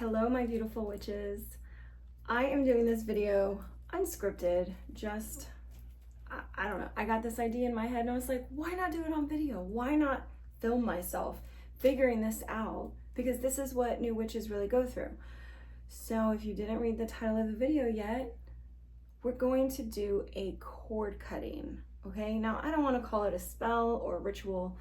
Hello, my beautiful witches. I am doing this video unscripted, I don't know. I got this idea in my head and I was like, why not do it on video? Why not film myself figuring this out? Because this is what new witches really go through. So if you didn't read the title of the video yet, we're going to do a cord cutting, okay? Now, I don't want to call it a spell or a ritual.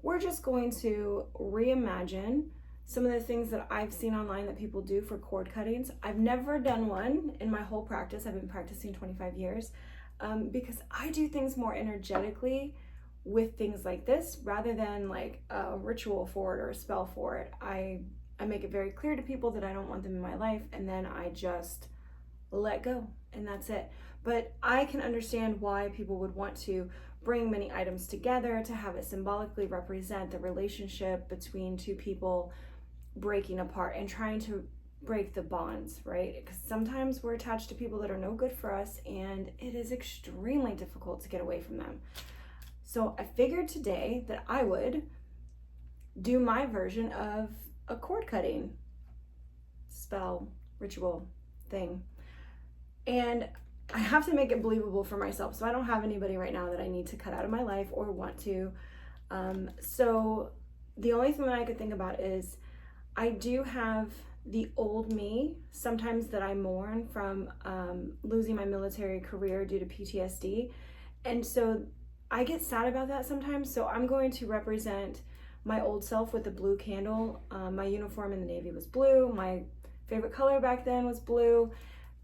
We're just going to reimagine some of the things that I've seen online that people do for cord cuttings. I've never done one in my whole practice. I've been practicing 25 years because I do things more energetically with things like this rather than like a ritual for it or a spell for it. I make it very clear to people that I don't want them in my life, and then I just let go, and that's it. But I can understand why people would want to bring many items together to have it symbolically represent the relationship between two people breaking apart and trying to break the bonds, right? Because sometimes we're attached to people that are no good for us, and it is extremely difficult to get away from them. So I figured today that I would do my version of a cord cutting spell, ritual thing. And I have to make it believable for myself. So I don't have anybody right now that I need to cut out of my life or want to. So the only thing that I could think about is I do have the old me, sometimes that I mourn from losing my military career due to PTSD. And so I get sad about that sometimes. So I'm going to represent my old self with the blue candle. My uniform in the Navy was blue. My favorite color back then was blue.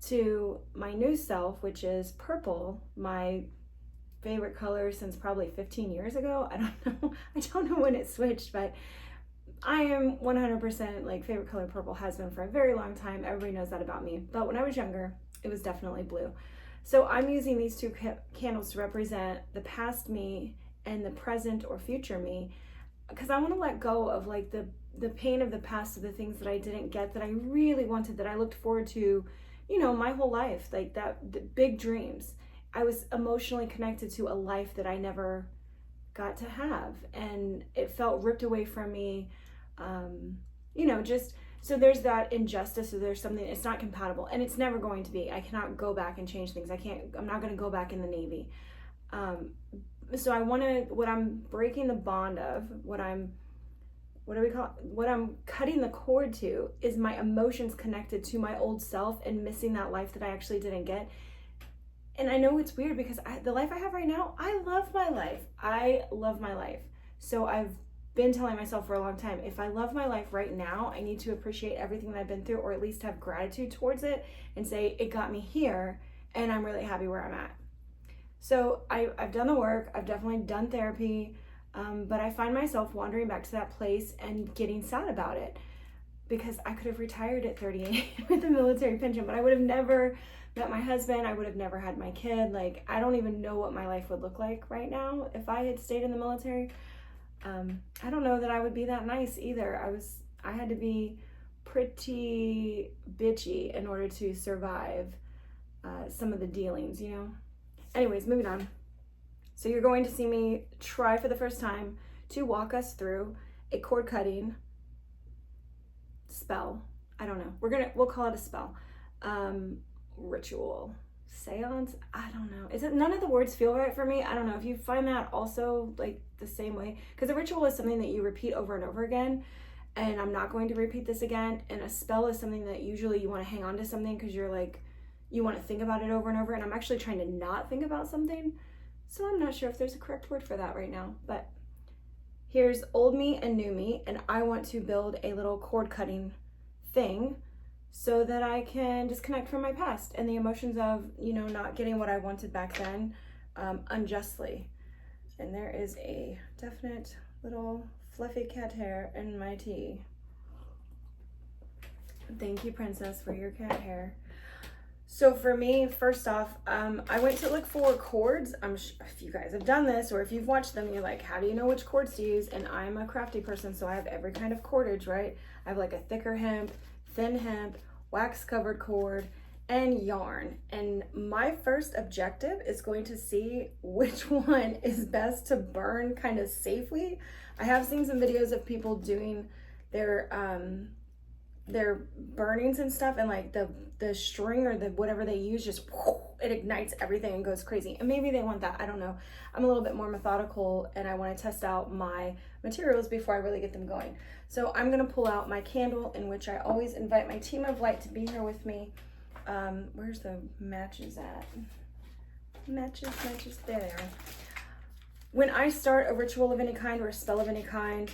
To my new self, which is purple, my favorite color since probably 15 years ago. I don't know when it switched, but I am 100% like favorite color purple, has been for a very long time. Everybody knows that about me. But when I was younger, it was definitely blue. So I'm using these two candles to represent the past me and the present or future me, because I want to let go of like the pain of the past, of the things that I didn't get, that I really wanted, that I looked forward to, you know, my whole life, like the big dreams. I was emotionally connected to a life that I never got to have, and it felt ripped away from me. Just so there's that injustice, so there's something, it's not compatible, and it's never going to be. I cannot go back and change things. I'm not going to go back in the Navy. So I want to, what I'm breaking the bond of, what I'm cutting the cord to is my emotions connected to my old self and missing that life that I actually didn't get. And I know it's weird because the life I have right now, I love my life. I love my life. So I've been telling myself for a long time, if I love my life right now, I need to appreciate everything that I've been through, or at least have gratitude towards it and say, it got me here and I'm really happy where I'm at. So I've done the work. I've definitely done therapy. But I find myself wandering back to that place and getting sad about it, because I could have retired at 38 with a military pension, but I would have never met my husband. I would have never had my kid. Like, I don't even know what my life would look like right now if I had stayed in the military. I don't know that I would be that nice either. I had to be pretty bitchy in order to survive some of the dealings, you know? Anyways, moving on. So you're going to see me try for the first time to walk us through a cord cutting spell. I don't know. We'll call it a spell. Ritual. Seance? I don't know. None of the words feel right for me. I don't know if you find that also like the same way, because a ritual is something that you repeat over and over again, and I'm not going to repeat this again. And a spell is something that usually you want to hang on to something because you're like, you want to think about it over and over, and I'm actually trying to not think about something. So I'm not sure if there's a correct word for that right now, but here's old me and new me, and I want to build a little cord cutting thing so that I can disconnect from my past and the emotions of, not getting what I wanted back then unjustly. And there is a definite little fluffy cat hair in my tea. Thank you, Princess, for your cat hair. So for me, first off, I went to look for cords. I'm sure if you guys have done this, or if you've watched them, you're like, how do you know which cords to use? And I'm a crafty person, so I have every kind of cordage, right? I have like a thicker hemp, thin hemp, wax covered cord, and yarn. And my first objective is going to see which one is best to burn kind of safely. I have seen some videos of people doing their their burnings and stuff, and like the string or the whatever they use just it ignites everything and goes crazy. And maybe they want that, I don't know. I'm a little bit more methodical, and I want to test out my materials before I really get them going. So I'm going to pull out my candle, in which I always invite my team of light to be here with me. Where's the matches at? Matches, there they are. When I start a ritual of any kind or a spell of any kind,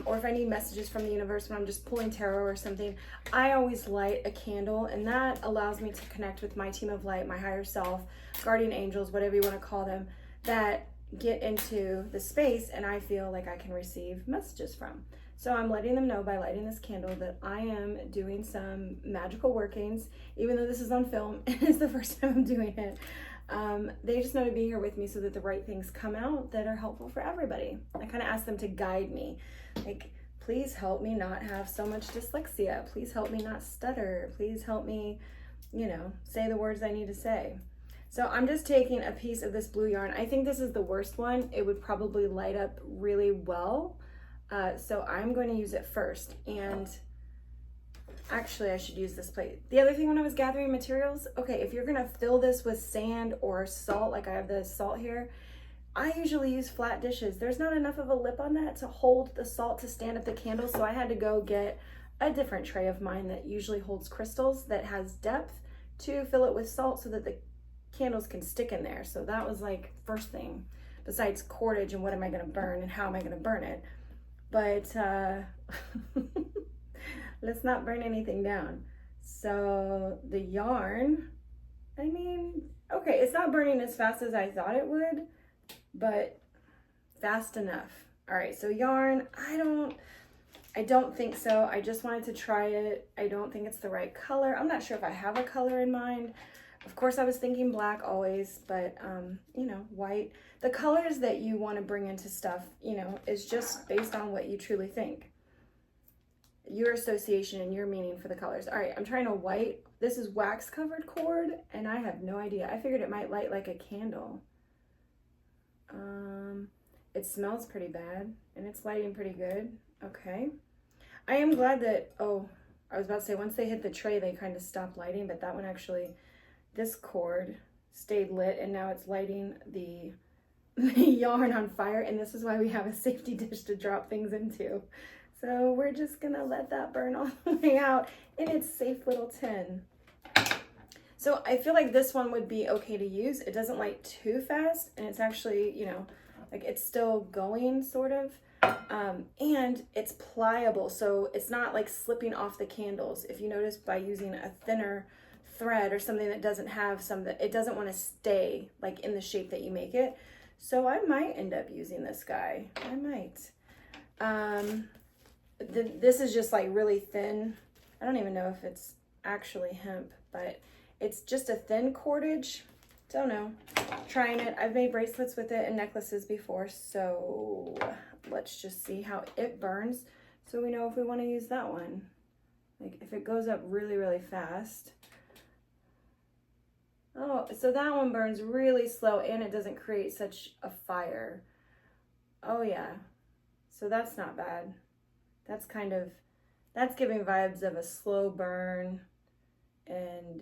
or if I need messages from the universe when I'm just pulling tarot or something, I always light a candle, and that allows me to connect with my team of light, my higher self, guardian angels, whatever you want to call them, that get into the space and I feel like I can receive messages from. So I'm letting them know by lighting this candle that I am doing some magical workings, even though this is on film and it's the first time I'm doing it. They just know to be here with me so that the right things come out that are helpful for everybody. I kind of ask them to guide me. Like, please help me not have so much dyslexia. Please help me not stutter. Please help me, you know, say the words I need to say. So I'm just taking a piece of this blue yarn. I think this is the worst one. It would probably light up really well. So I'm going to use it first. And actually, I should use this plate. The other thing when I was gathering materials, okay, if you're gonna fill this with sand or salt, like I have the salt here, I usually use flat dishes. There's not enough of a lip on that to hold the salt to stand up the candle, so I had to go get a different tray of mine that usually holds crystals that has depth to fill it with salt so that the candles can stick in there. So that was like first thing, besides cordage and what am I gonna burn and how am I gonna burn it. But let's not burn anything down. So the yarn, I mean, okay, it's not burning as fast as I thought it would, but fast enough. All right, so yarn, I don't think so. I just wanted to try it. I don't think it's the right color. I'm not sure if I have a color in mind. Of course, I was thinking black always, but you know, white. The colors that you want to bring into stuff, you know, is just based on what you truly think. Your association and your meaning for the colors. All right, I'm trying a white. This is wax covered cord, and I have no idea. I figured it might light like a candle. It smells pretty bad, and it's lighting pretty good. Okay. I am glad that, oh, I was about to say, once they hit the tray, they kind of stopped lighting, but that one actually, this cord stayed lit, and now it's lighting the yarn on fire, and this is why we have a safety dish to drop things into. So we're just gonna let that burn all the way out in its safe little tin. So I feel like this one would be okay to use. It doesn't light too fast, and it's actually, you know, like it's still going sort of, and it's pliable. So it's not like slipping off the candles. If you notice, by using a thinner thread or something that doesn't have some, that it doesn't want to stay like in the shape that you make it. So I might end up using this guy. I might. This is just like really thin. I don't even know if it's actually hemp, but it's just a thin cordage. Don't know. Trying it. I've made bracelets with it and necklaces before, so let's just see how it burns so we know if we want to use that one. Like if it goes up really, really fast. Oh, so that one burns really slow and it doesn't create such a fire. Oh yeah. So that's not bad. That's that's giving vibes of a slow burn and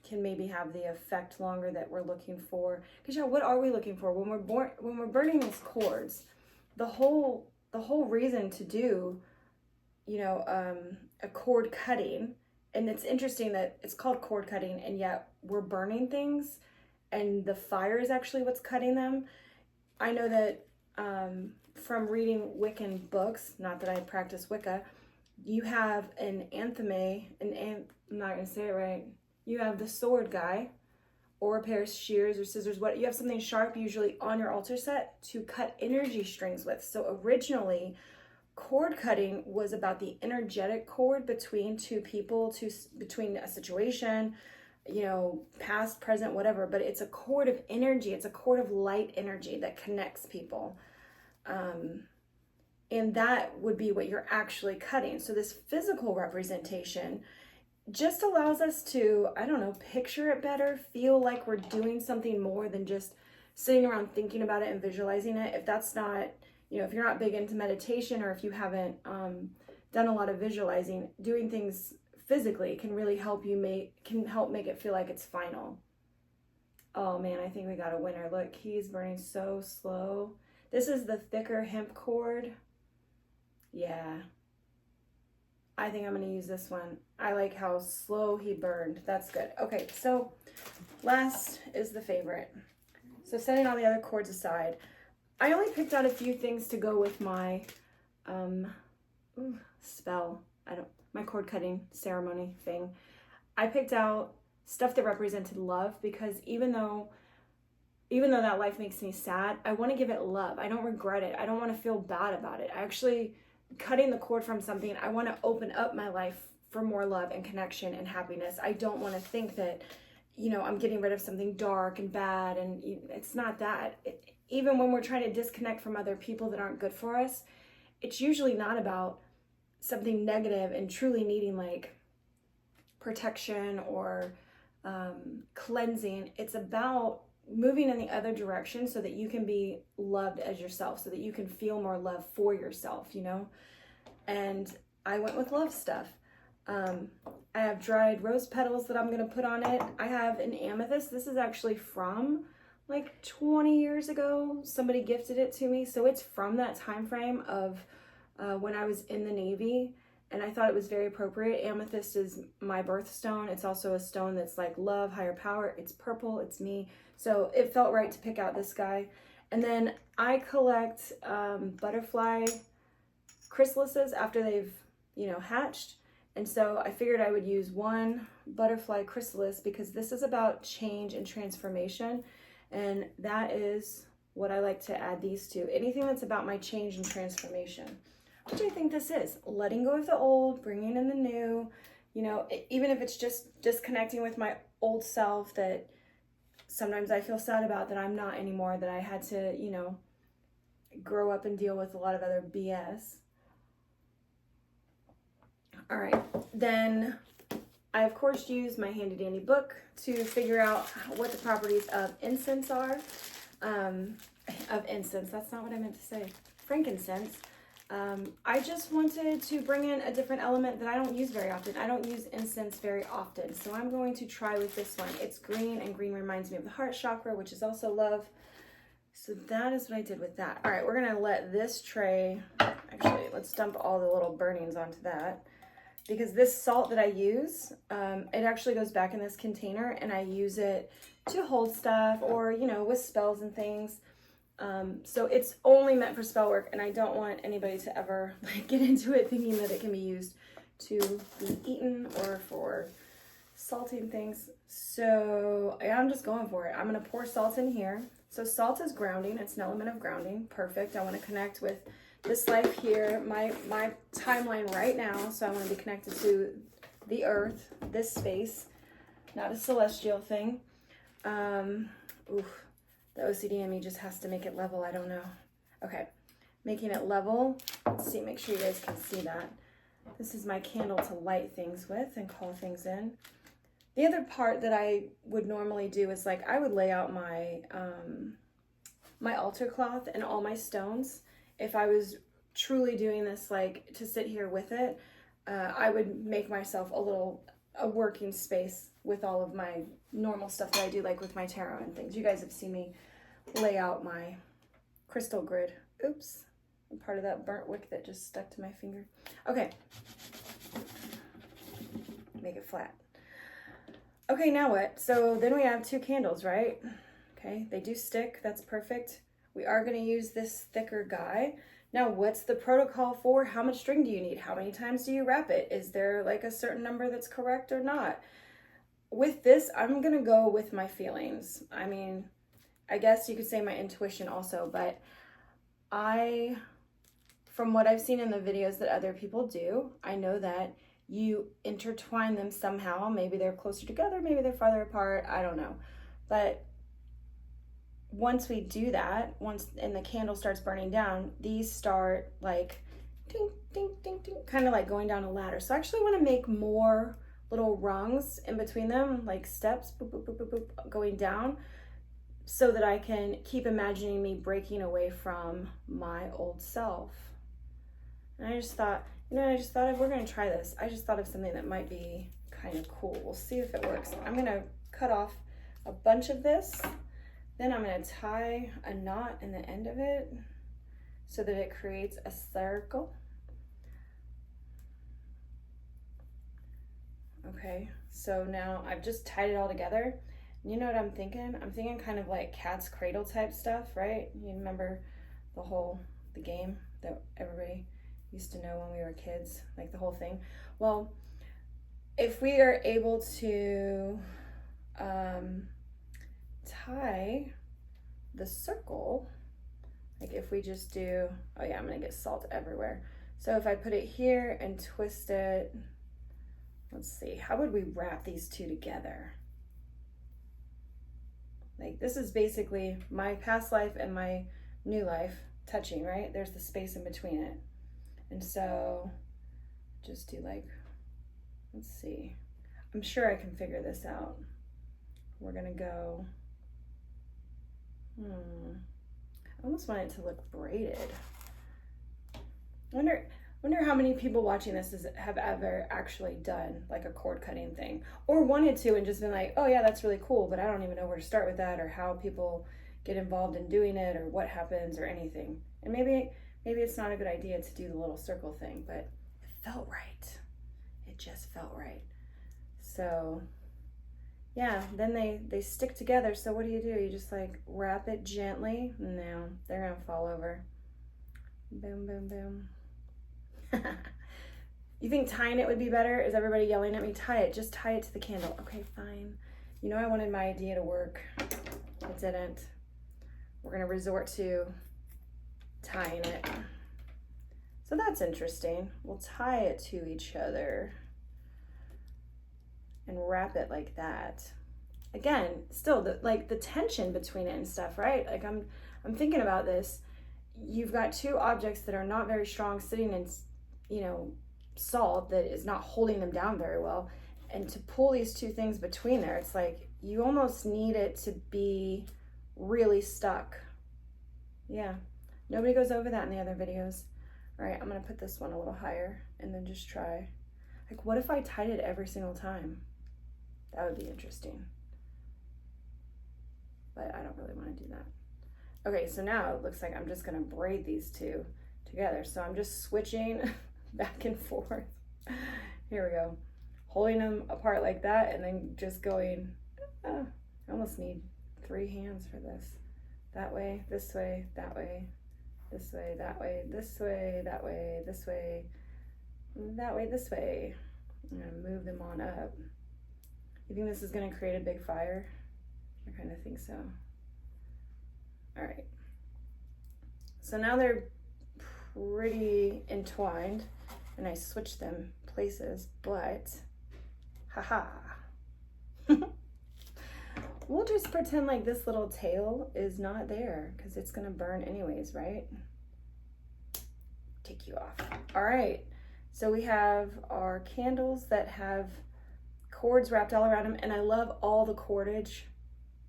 can maybe have the effect longer that we're looking for. Because yeah, what are we looking for when we're burning these cords? The whole reason to do, you know, a cord cutting, and it's interesting that it's called cord cutting, and yet we're burning things, and the fire is actually what's cutting them. I know that from reading Wiccan books, not that I practice Wicca, you have an antheme, I'm not gonna say it right. You have the sword guy, or a pair of shears or scissors. You have something sharp usually on your altar set to cut energy strings with. So originally, cord cutting was about the energetic cord between two people, between a situation, you know, past, present, whatever. But it's a cord of energy. It's a cord of light energy that connects people. And that would be what you're actually cutting. So this physical representation just allows us to, I don't know, picture it better, feel like we're doing something more than just sitting around thinking about it and visualizing it. If that's not, you know, if you're not big into meditation, or if you haven't done a lot of visualizing, doing things physically can really help make it feel like it's final. Oh man, I think we got a winner. Look, he's burning so slow. This is the thicker hemp cord. Yeah, I think I'm gonna use this one. I like how slow he burned. That's good. Okay, so last is the favorite. So setting all the other cords aside, I only picked out a few things to go with my spell. My cord cutting ceremony thing. I picked out stuff that represented love, because even though that life makes me sad, I want to give it love. I don't regret it. I don't want to feel bad about it. I actually, cutting the cord from something, I want to open up my life for more love and connection and happiness. I don't want to think that, I'm getting rid of something dark and bad, and it's not that. Even when we're trying to disconnect from other people that aren't good for us, it's usually not about something negative and truly needing like protection or cleansing. It's about moving in the other direction so that you can be loved as yourself, so that you can feel more love for yourself, And I went with love stuff. I have dried rose petals that I'm going to put on it. I have an amethyst. This is actually from like 20 years ago. Somebody gifted it to me. So it's from that time frame of when I was in the Navy, and I thought it was very appropriate. Amethyst is my birthstone. It's also a stone that's like love, higher power. It's purple. It's me. So it felt right to pick out this guy. And then I collect butterfly chrysalises after they've, hatched. And so I figured I would use one butterfly chrysalis, because this is about change and transformation. And that is what I like to add these to. Anything that's about my change and transformation. What do you think this is? Letting go of the old, bringing in the new, even if it's just disconnecting with my old self that sometimes I feel sad about, that I'm not anymore, that I had to, grow up and deal with a lot of other BS. All right, then I of course use my handy dandy book to figure out what the properties of incense are. Of incense, that's not what I meant to say. Frankincense. I just wanted to bring in a different element that I don't use very often. I don't use incense very often, so I'm going to try with this one. It's green, and green reminds me of the heart chakra, which is also love. So that is what I did with that. All right, we're gonna let this tray, actually, let's dump all the little burnings onto that, because this salt that I use, it actually goes back in this container, and I use it to hold stuff or, with spells and things. So it's only meant for spell work, and I don't want anybody to ever get into it thinking that it can be used to be eaten or for salting things. So yeah, I'm just going for it. I'm gonna pour salt in here. So salt is grounding. It's an element of grounding. Perfect. I want to connect with this life here, my timeline right now. So I want to be connected to the earth, this space, not a celestial thing. The OCD in me just has to make it level. I don't know. Okay, making it level. Let's see, make sure you guys can see that. This is my candle to light things with and call things in. The other part that I would normally do is like I would lay out my my altar cloth and all my stones. If I was truly doing this like to sit here with it, I would make myself a working space with all of my normal stuff that I do, like with my tarot and things. You guys have seen me lay out my crystal grid. Oops, I'm part of that burnt wick that just stuck to my finger. Okay, make it flat. Okay, now what? So then we have 2 candles, right? Okay, they do stick, that's perfect. We are gonna use this thicker guy. Now, what's the protocol for how much string do you need? How many times do you wrap it? Is there like a certain number that's correct or not? With this, I'm gonna go with my feelings. I mean, I guess you could say my intuition also, but from what I've seen in the videos that other people do, I know that you intertwine them somehow. Maybe they're closer together, maybe they're farther apart, I don't know. But once we do that, and the candle starts burning down, these start like ding, ding, ding, ding, kind of like going down a ladder. So I actually want to make more little rungs in between them, like steps, boop, boop, boop, boop, boop, going down, so that I can keep imagining me breaking away from my old self. And I just thought, if we're gonna try this, I just thought of something that might be kind of cool. We'll see if it works. I'm gonna cut off a bunch of this. Then I'm gonna tie a knot in the end of it so that it creates a circle. Okay, so now I've just tied it all together. You know what I'm thinking? I'm thinking kind of like cat's cradle type stuff, right? You remember the game that everybody used to know when we were kids, like the whole thing? Well, if we are able to tie the circle, like if we just do, oh yeah, I'm gonna get salt everywhere. So if I put it here and twist it, let's see, how would we wrap these two together? Like this is basically my past life and my new life touching, right? There's the space in between it. And so just do like, let's see, I'm sure I can figure this out. We're gonna go, I almost want it to look braided. Wonder how many people watching this have ever actually done like a cord cutting thing, or wanted to and just been like, oh yeah, that's really cool, but I don't even know where to start with that, or how people get involved in doing it, or what happens, or anything. And maybe it's not a good idea to do the little circle thing, but it felt right. It just felt right. So yeah, then they stick together. So what do? You just like wrap it gently. No, they're gonna fall over. Boom, boom, boom. You think tying it would be better? Is everybody yelling at me? Tie it, just tie it to the candle. Okay, fine. You know, I wanted my idea to work. It didn't. We're gonna resort to tying it. So that's interesting. We'll tie it to each other and wrap it like that. Again, still the tension between it and stuff, right? Like I'm thinking about this. You've got two objects that are not very strong sitting in, salt that is not holding them down very well. And to pull these two things between there, it's like you almost need it to be really stuck. Yeah, nobody goes over that in the other videos. All right, I'm gonna put this one a little higher and then just try. Like, what if I tied it every single time? That would be interesting. But I don't really want to do that. Okay, so now it looks like I'm just gonna braid these two together. So I'm just switching back and forth. Here we go. Holding them apart like that and then just going, I almost need 3 hands for this. That way, this way, that way, this way, that way, this way, that way, this way, that way, this way. I'm gonna move them on up. You think this is gonna create a big fire? I kind of think so. All right. So now they're pretty entwined and I switched them places, but haha. We'll just pretend like this little tail is not there because it's gonna burn anyways, right? Take you off. All right, so we have our candles that have cords wrapped all around them, and I love all the cordage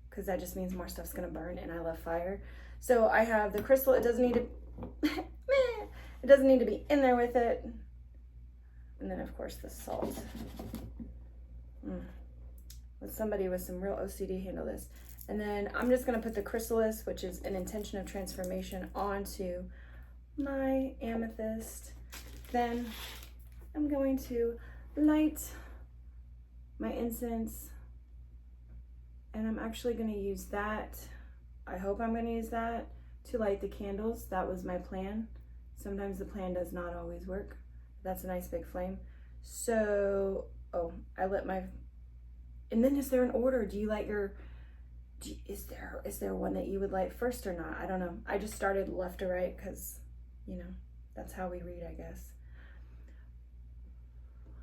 because that just means more stuff's gonna burn, and I love fire. So I have the crystal. It doesn't need to it doesn't need to be in there with it. And then of course the salt. Let somebody with some real OCD handle this. And then I'm just gonna put the chrysalis, which is an intention of transformation, onto my amethyst. Then I'm going to light my incense, and I'm actually gonna use that. I hope I'm gonna use that to light the candles. That was my plan. Sometimes the plan does not always work. That's a nice big flame. So, I lit my, and then is there an order? Do you light your, is there one that you would light first or not? I don't know. I just started left to right because, that's how we read, I guess.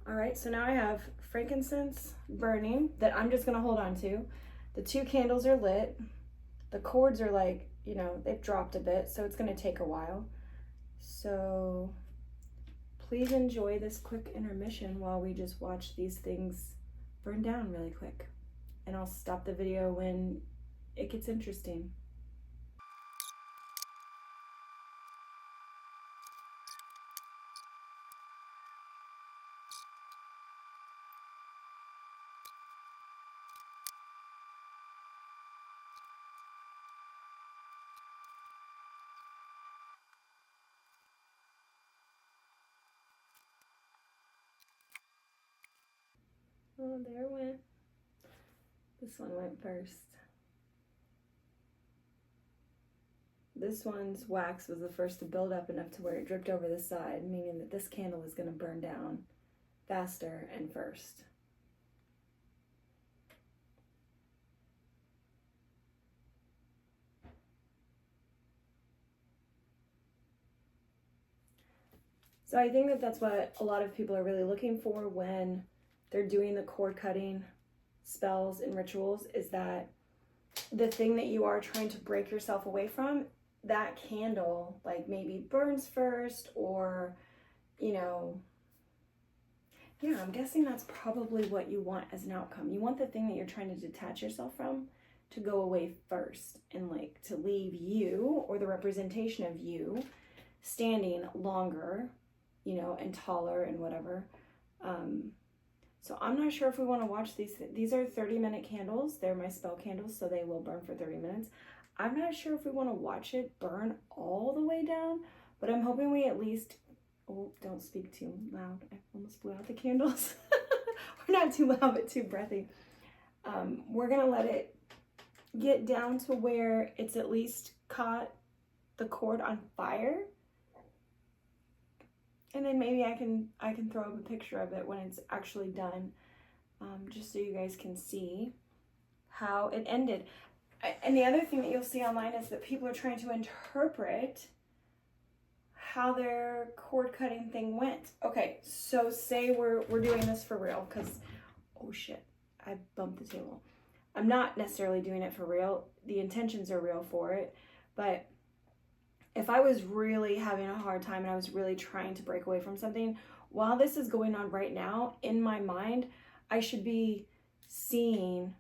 All right, so now I have frankincense burning that I'm just gonna hold on to. The 2 candles are lit. The cords are like, they've dropped a bit, so it's gonna take a while. So please enjoy this quick intermission while we just watch these things burn down really quick. And I'll stop the video when it gets interesting. Oh, there it went. This one went first. This one's wax was the first to build up enough to where it dripped over the side, meaning that this candle is going to burn down faster and first. So I think that that's what a lot of people are really looking for when they're doing the cord cutting spells and rituals, is that the thing that you are trying to break yourself away from, that candle like maybe burns first, or, you know, yeah, I'm guessing that's probably what you want as an outcome. You want the thing that you're trying to detach yourself from to go away first, and like to leave you, or the representation of you, standing longer, you know, and taller and whatever. So I'm not sure if we want to watch these. These are 30-minute candles. They're my spell candles, so they will burn for 30 minutes. I'm not sure if we want to watch it burn all the way down, but I'm hoping we at least, oh, don't speak too loud. I almost blew out the candles. Or not too loud, but too breathy. We're going to let it get down to where it's at least caught the cord on fire. And then maybe I can throw up a picture of it when it's actually done, just so you guys can see how it ended. And the other thing that you'll see online is that people are trying to interpret how their cord cutting thing went. Okay, so say we're doing this for real, because, oh shit, I bumped the table. I'm not necessarily doing it for real. The intentions are real for it, but if I was really having a hard time and I was really trying to break away from something, while this is going on right now, in my mind, I should be seeing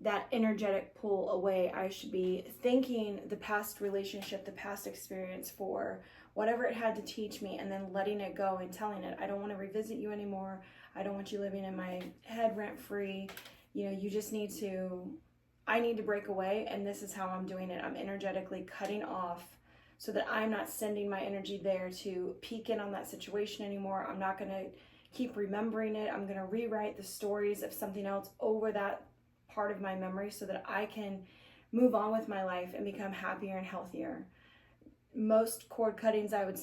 that energetic pull away. I should be thanking the past relationship, the past experience for whatever it had to teach me, and then letting it go and telling it, I don't want to revisit you anymore. I don't want you living in my head rent-free. You know, you just need to, I need to break away, and this is how I'm doing it. I'm energetically cutting off so that I'm not sending my energy there to peek in on that situation anymore. I'm not going to keep remembering it. I'm going to rewrite the stories of something else over that part of my memory so that I can move on with my life and become happier and healthier. Most cord cuttings, I would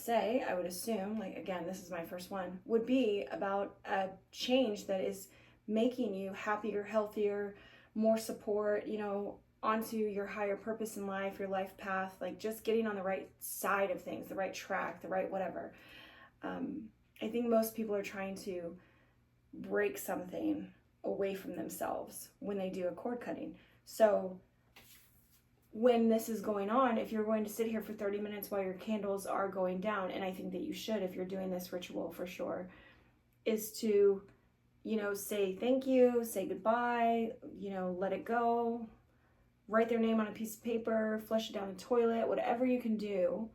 assume, like, again, this is my first one, would be about a change that is making you happier, healthier, more support, you know, onto your higher purpose in life, your life path, like just getting on the right side of things, the right track, the right whatever. I think most people are trying to break something away from themselves when they do a cord cutting. So when this is going on, if you're going to sit here for 30 minutes while your candles are going down, and I think that you should if you're doing this ritual for sure, is to, you know, say thank you, say goodbye, you know, let it go, write their name on a piece of paper, flush it down the toilet, whatever you can do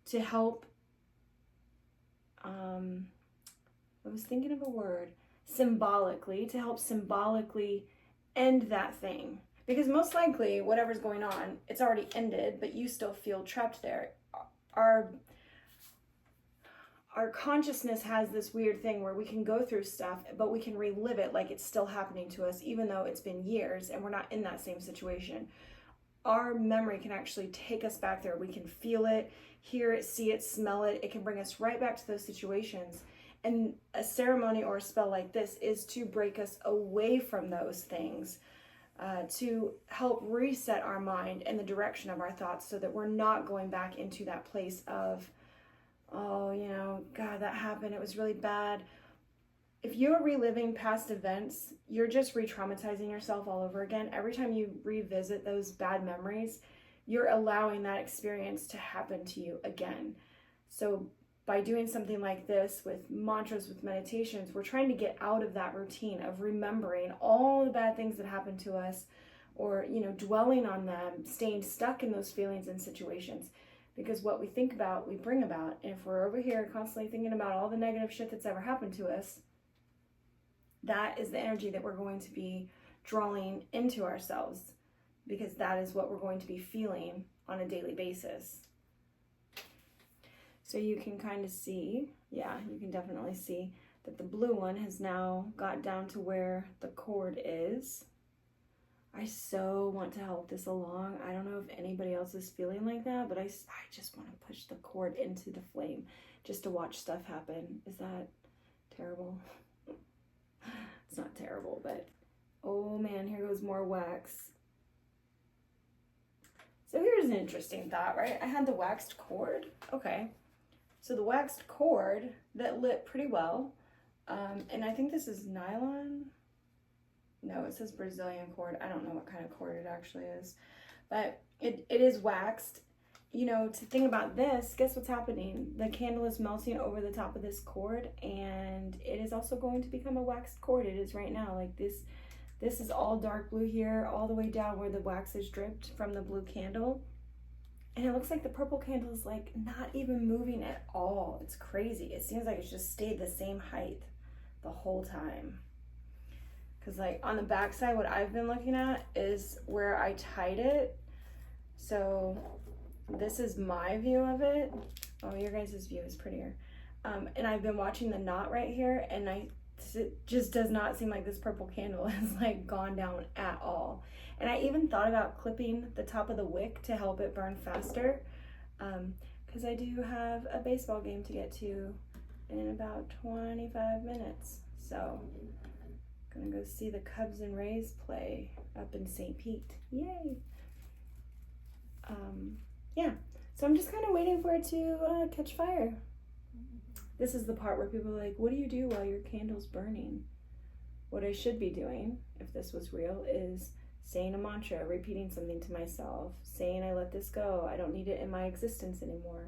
to help, I was thinking of a word, symbolically, to help symbolically end that thing. Because most likely, whatever's going on, it's already ended, but you still feel trapped there. Our consciousness has this weird thing where we can go through stuff, but we can relive it like it's still happening to us, even though it's been years and we're not in that same situation. Our memory can actually take us back there. We can feel it, hear it, see it, smell it. It can bring us right back to those situations. And a ceremony or a spell like this is to break us away from those things, to help reset our mind and the direction of our thoughts so that we're not going back into that place of, oh, you know, God, that happened, it was really bad. If you're reliving past events, you're just re-traumatizing yourself all over again. Every time you revisit those bad memories, you're allowing that experience to happen to you again. So by doing something like this with mantras, with meditations, we're trying to get out of that routine of remembering all the bad things that happened to us, or, you know, dwelling on them, staying stuck in those feelings and situations. Because what we think about, we bring about. And if we're over here constantly thinking about all the negative shit that's ever happened to us, that is the energy that we're going to be drawing into ourselves, because that is what we're going to be feeling on a daily basis. So you can kind of see, yeah, you can definitely see that the blue one has now got down to where the cord is. I so want to help this along. I don't know if anybody else is feeling like that, but I just want to push the cord into the flame just to watch stuff happen. Is that terrible? It's not terrible, but oh man, here goes more wax. So here's an interesting thought, right? I had the waxed cord. Okay. So the waxed cord that lit pretty well. And I think this is nylon. No, it says Brazilian cord. I don't know what kind of cord it actually is, but it is waxed. You know, to think about this, guess what's happening? The candle is melting over the top of this cord, and it is also going to become a waxed cord. It is right now. Like this is all dark blue here, all the way down where the wax is dripped from the blue candle. And it looks like the purple candle is like not even moving at all. It's crazy. It seems like it's just stayed the same height the whole time. Because like on the back side, what I've been looking at is where I tied it. So this is my view of it. Oh, your guys' view is prettier. And I've been watching the knot right here, and it just does not seem like this purple candle has like gone down at all. And I even thought about clipping the top of the wick to help it burn faster, because I do have a baseball game to get to in about 25 minutes. So I'm gonna go see the Cubs and Rays play up in St. Pete. Yay! Yeah, so I'm just kind of waiting for it to catch fire. This is the part where people are like, what do you do while your candle's burning? What I should be doing, if this was real, is saying a mantra, repeating something to myself, saying I let this go, I don't need it in my existence anymore.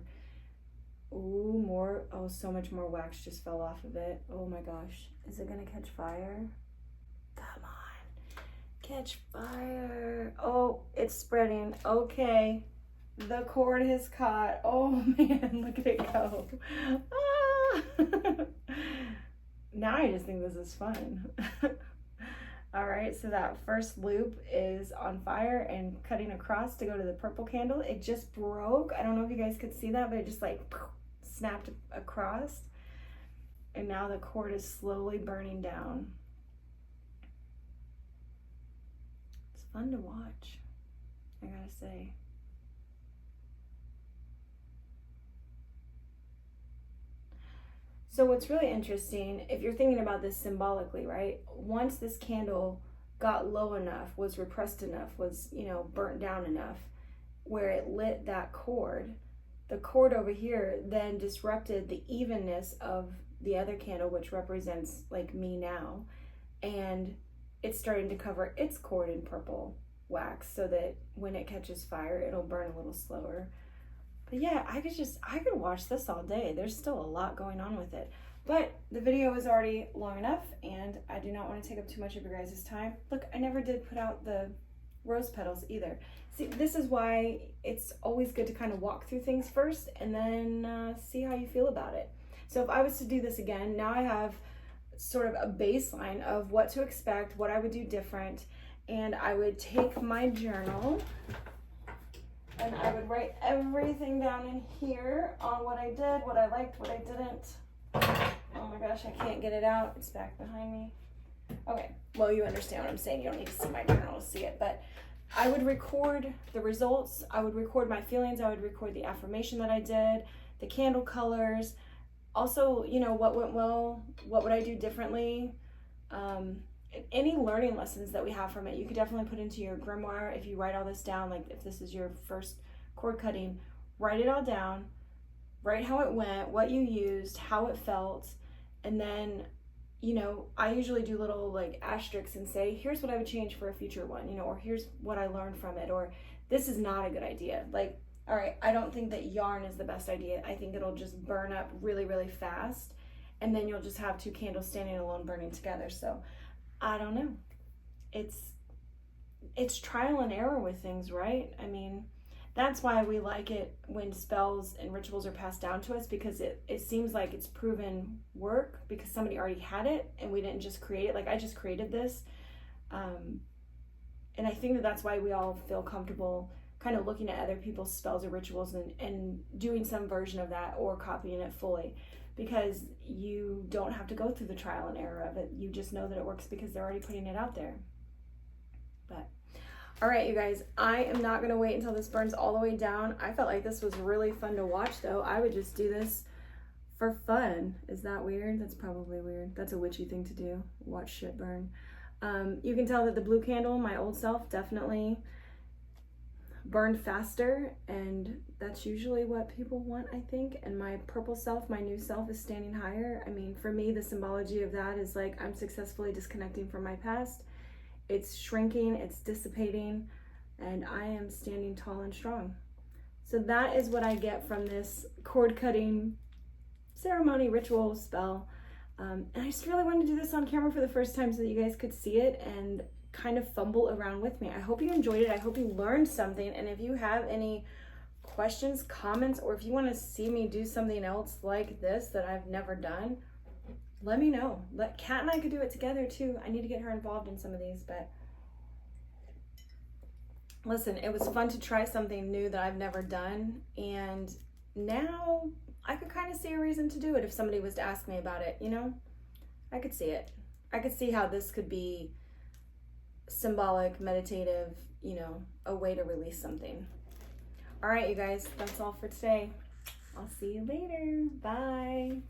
Ooh, more, oh, so much more wax just fell off of it. Oh my gosh, is it gonna catch fire? Come on, catch fire. Oh, it's spreading. Okay, the cord has caught. Oh man, look at it go. Now I just think this is fun. All right, so that first loop is on fire and cutting across to go to the purple candle. It just broke. I don't know if you guys could see that, but it just like snapped across. And now the cord is slowly burning down. It's fun to watch, I gotta say. So what's really interesting, if you're thinking about this symbolically, right? Once this candle got low enough, was repressed enough, was, you know, burnt down enough, where it lit that cord, the cord over here then disrupted the evenness of the other candle, which represents like me now. And it's starting to cover its cord in purple wax so that when it catches fire, it'll burn a little slower. But yeah, I could watch this all day. There's still a lot going on with it. But the video is already long enough, and I do not want to take up too much of your guys' time. Look, I never did put out the rose petals either. See, this is why it's always good to kind of walk through things first and then see how you feel about it. So if I was to do this again, now I have sort of a baseline of what to expect, what I would do different, and I would take my journal and I would write everything down in here on what I did, what I liked, what I didn't. Oh my gosh, I can't get it out. It's back behind me. Okay, well, you understand what I'm saying. You don't need to see my journal to see it, but I would record the results. I would record my feelings. I would record the affirmation that I did, the candle colors. Also, you know, what went well, what would I do differently? Any learning lessons that we have from it, you could definitely put into your grimoire. If you write all this down, like if this is your first cord cutting, write it all down, write how it went, what you used, how it felt, and then, you know, I usually do little like asterisks and say, here's what I would change for a future one, you know, or here's what I learned from it, or this is not a good idea. Like, all right, I don't think that yarn is the best idea. I think it'll just burn up really, really fast, and then you'll just have two candles standing alone burning together. So I don't know. It's trial and error with things, right? I mean, that's why we like it when spells and rituals are passed down to us, because it seems like it's proven work because somebody already had it and we didn't just create it. Like I just created this. And I think that that's why we all feel comfortable kind of looking at other people's spells or rituals and doing some version of that or copying it fully, because you don't have to go through the trial and error of it. You just know that it works because they're already putting it out there. But all right, you guys, I am not gonna wait until this burns all the way down. I felt like this was really fun to watch though. I would just do this for fun. Is that weird? That's probably weird. That's a witchy thing to do, watch shit burn. You can tell that the blue candle, my old self, definitely burned faster, and that's usually what people want, I think. And my purple self, my new self, is standing higher. I mean, for me, the symbology of that is like I'm successfully disconnecting from my past. It's shrinking, it's dissipating, and I am standing tall and strong. So that is what I get from this cord cutting ceremony, ritual, spell. And I just really wanted to do this on camera for the first time so that you guys could see it and kind of fumble around with me. I hope you enjoyed it. I hope you learned something. And if you have any questions, comments, or if you want to see me do something else like this that I've never done, let me know. Kat and I could do it together too. I need to get her involved in some of these, but listen, it was fun to try something new that I've never done, and now I could kind of see a reason to do it if somebody was to ask me about it, you know? I could see it. I could see how this could be symbolic, meditative, you know, a way to release something. All right, you guys, that's all for today. I'll see you later. Bye.